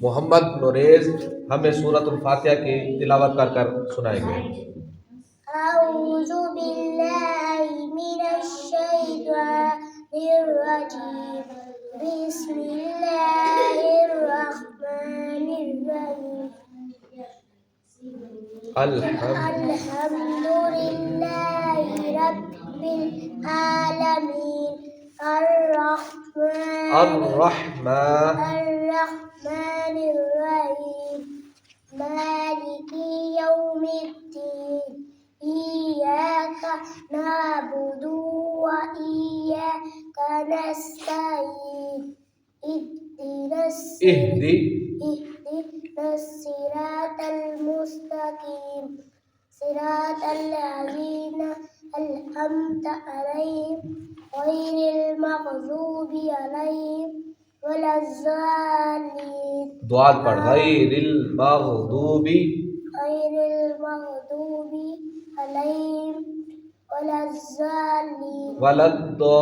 मोहम्मद नोरेज हमें सूरतुल फातिहा की तिलावत कर कर सुनाएंगे। अऊज़ु बिल्लाहि मिनश शैतानिर रजीम। बिस्मिल्लाहिर रहमानिर रहीम। अल्हम्दुलिल्लाहि रब्बिल आलमीन। अर्रहमानिर रहीम। मालिकी यौमिद्दीन। इय्याका नअबुदु व इय्याका नस्तईन। इहदिनस सिरातल मुस्तकीम। सिरातल लज़ीना अन्अमता अलैहिम गैरिल मग़ज़ूबि अलैहिम वलज़्ज़ालिन। दुआ पढ़, गैरिल मग़ज़ूबि अलैहिम वलज़्ज़ालिन। वलद्दॉ